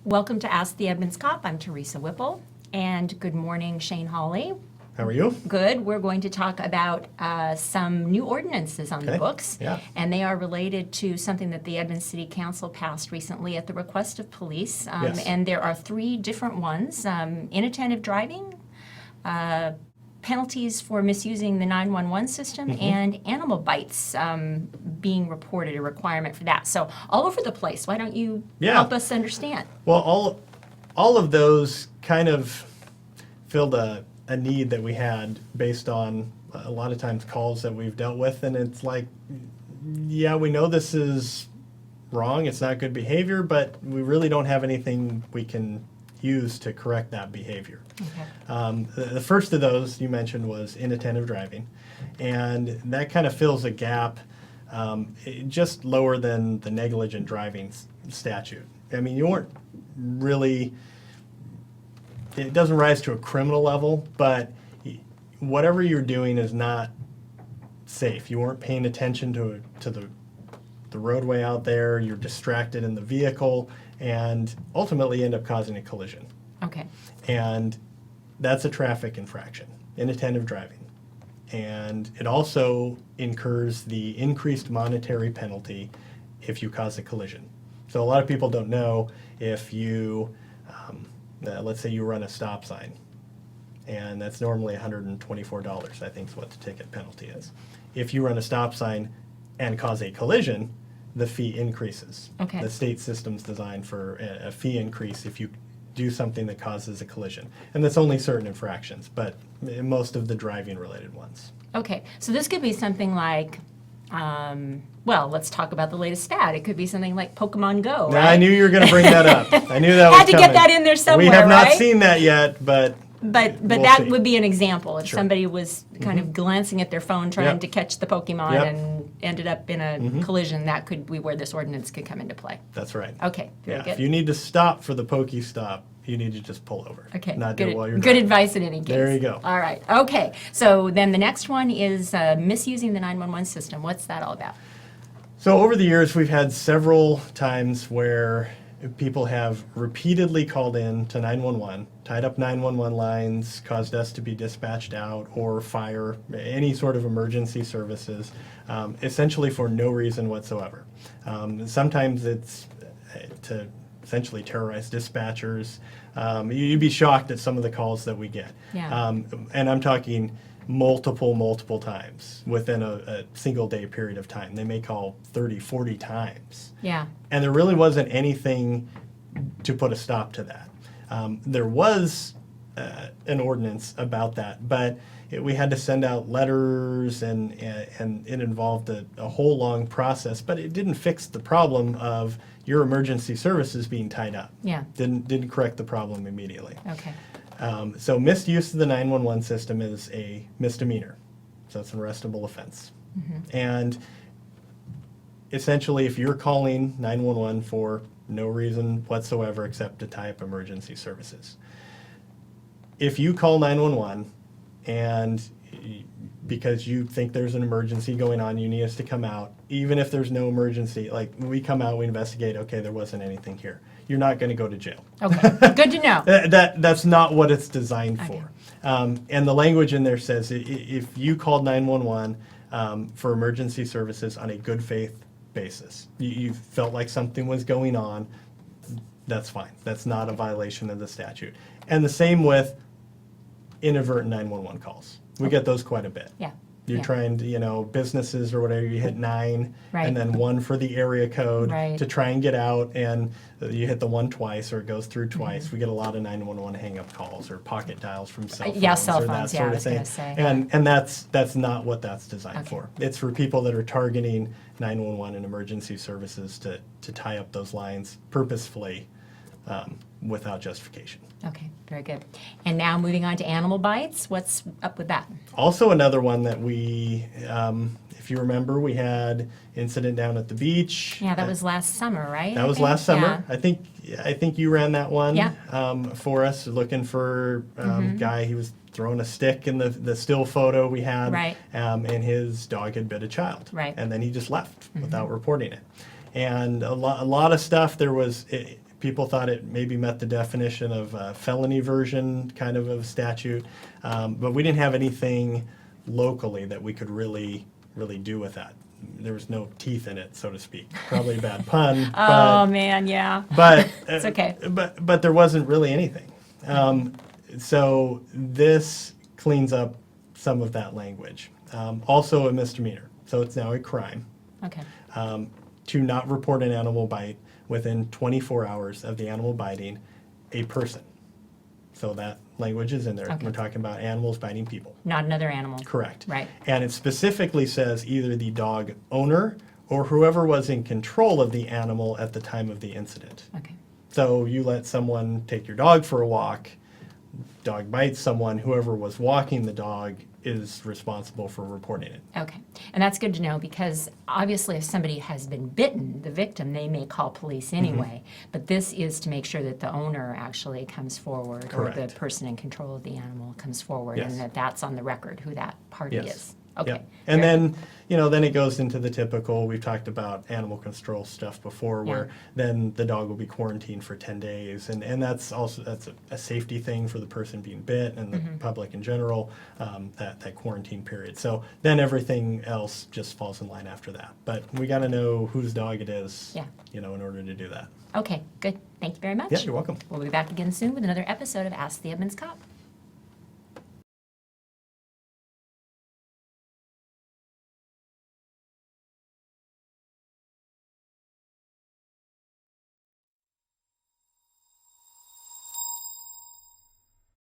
Welcome to Ask the Edmonds Cop. I'm Teresa Whipple, and good morning, Shane Hawley. How are you? Good. We're going to talk about some new ordinances on the books, and they are related to something that the Edmonds City Council passed recently at the request of police. Yes. And there are three different ones: inattentive driving, penalties for misusing the 911 system, and animal bites being reported, a requirement for that. So all over the place. Why don't you help us understand? Well, all of those kind of filled a need that we had based on a lot of times calls that we've dealt with, and it's like, yeah, we know this is wrong, it's not good behavior, but we really don't have anything we can use to correct that behavior. Okay. The first of those you mentioned was inattentive driving, and that kind of fills a gap just lower than the negligent driving statute. I mean, you weren't really, it doesn't rise to a criminal level, but whatever you're doing is not safe. You weren't paying attention to the roadway out there, you're distracted in the vehicle, and ultimately end up causing a collision. Okay. And that's a traffic infraction, inattentive driving. And it also incurs the increased monetary penalty if you cause a collision. So a lot of people don't know, if you, let's say you run a stop sign, and that's normally $124, I think is what the ticket penalty is. If you run a stop sign and cause a collision, the fee increases. Okay. The state system's designed for a fee increase if you do something that causes a collision. And that's only certain infractions, but most of the driving related ones. Okay, so this could be something like, well, let's talk about the latest fad. It could be something like Pokemon Go, Now, right? I knew you were going to bring that up. I knew that was Had to coming. get that in there somewhere, We have not right? seen that yet, but But we'll that see. would be an example. If Sure. somebody was kind of glancing at their phone trying Yep. to catch the Pokemon Yep. and ended up in a collision, that could be where this ordinance could come into play. That's right. Okay, very Yeah, good. if you need to stop for the Pokestop, you need to just pull over. Okay, Not do good, it while you're good driving. advice in any case. There you go. All right, okay. So then the next one is misusing the 911 system. What's that all about? So over the years, we've had several times where people have repeatedly called in to 911, tied up 911 lines, caused us to be dispatched out, or fire, any sort of emergency services, essentially for no reason whatsoever. Sometimes it's to essentially terrorize dispatchers. You'd be shocked at some of the calls that we get. Yeah. And I'm talking multiple times within a single day period of time. They may call 30, 40 times. Yeah. And there really wasn't anything to put a stop to that. There was an ordinance about that, but we had to send out letters, and it involved a whole long process, but it didn't fix the problem of your emergency services being tied up. Yeah. Didn't correct the problem immediately. Okay. So misuse of the 911 system is a misdemeanor. So it's an arrestable offense. And essentially, if you're calling 911 for no reason whatsoever except to tie up emergency services, if you call 911 and because you think there's an emergency going on, you need us to come out, even if there's no emergency, like we come out, we investigate, okay, there wasn't anything here, you're not going to go to jail. Okay, good to know. That's not what it's designed Okay. for. And the language in there says if you called 911 for emergency services on a good faith basis, you felt like something was going on, that's fine. That's not a violation of the statute. And the same with inadvertent 911 calls. We get those quite a bit. Yeah. You're Yeah. trying to, businesses or whatever, you hit 9 Right. and then 1 for the area code Right. to try and get out, and you hit the 1 twice or it goes through twice. We get a lot of 911 hang-up calls or pocket dials from cell phones, Yeah, cell or phones, that yeah, I sort of was thing. gonna say, And that's not what that's designed Okay. for. It's for people that are targeting 911 and emergency services to tie up those lines purposefully without justification. Okay, very good. And now moving on to animal bites. What's up with that? Also another one that we, if you remember, we had incident down at the beach. Yeah, that was last summer, right? That I was think? last summer. Yeah. I think you ran that one Yeah. for us, looking for guy. He was throwing a stick in the still photo we had, Right. And his dog had bit a child, Right. and then he just left without reporting it. And a lot of stuff. There was people thought it maybe met the definition of a felony version kind of a statute, but we didn't have anything locally that we could really do with that. There was no teeth in it, so to speak. Probably a bad pun. Oh, man, yeah. But It's okay. But there wasn't really anything. So this cleans up some of that language. Also a misdemeanor, so it's now a crime Okay. to not report an animal bite within 24 hours of the animal biting a person. So that language is in there. Okay. We're talking about animals biting people. Not another animal. Correct. Right. And it specifically says either the dog owner or whoever was in control of the animal at the time of the incident. Okay. So you let someone take your dog for a walk, dog bites someone, whoever was walking the dog is responsible for reporting it. Okay. And that's good to know because obviously if somebody has been bitten, the victim, they may call police anyway. But this is to make sure that the owner actually comes forward or the Correct. person in control of the animal comes forward Yes. and that that's on the record who that party Yes. is. Okay. Yep. And Very then, then it goes into the typical, we've talked about animal control stuff before, where then the dog will be quarantined for 10 days. And that's a safety thing for the person being bit and the public in general, that quarantine period. So then everything else just falls in line after that. But we got to know whose dog it is, in order to do that. Okay, good. Thank you very much. Yeah, you're welcome. We'll be back again soon with another episode of Ask the Edmonds Cop.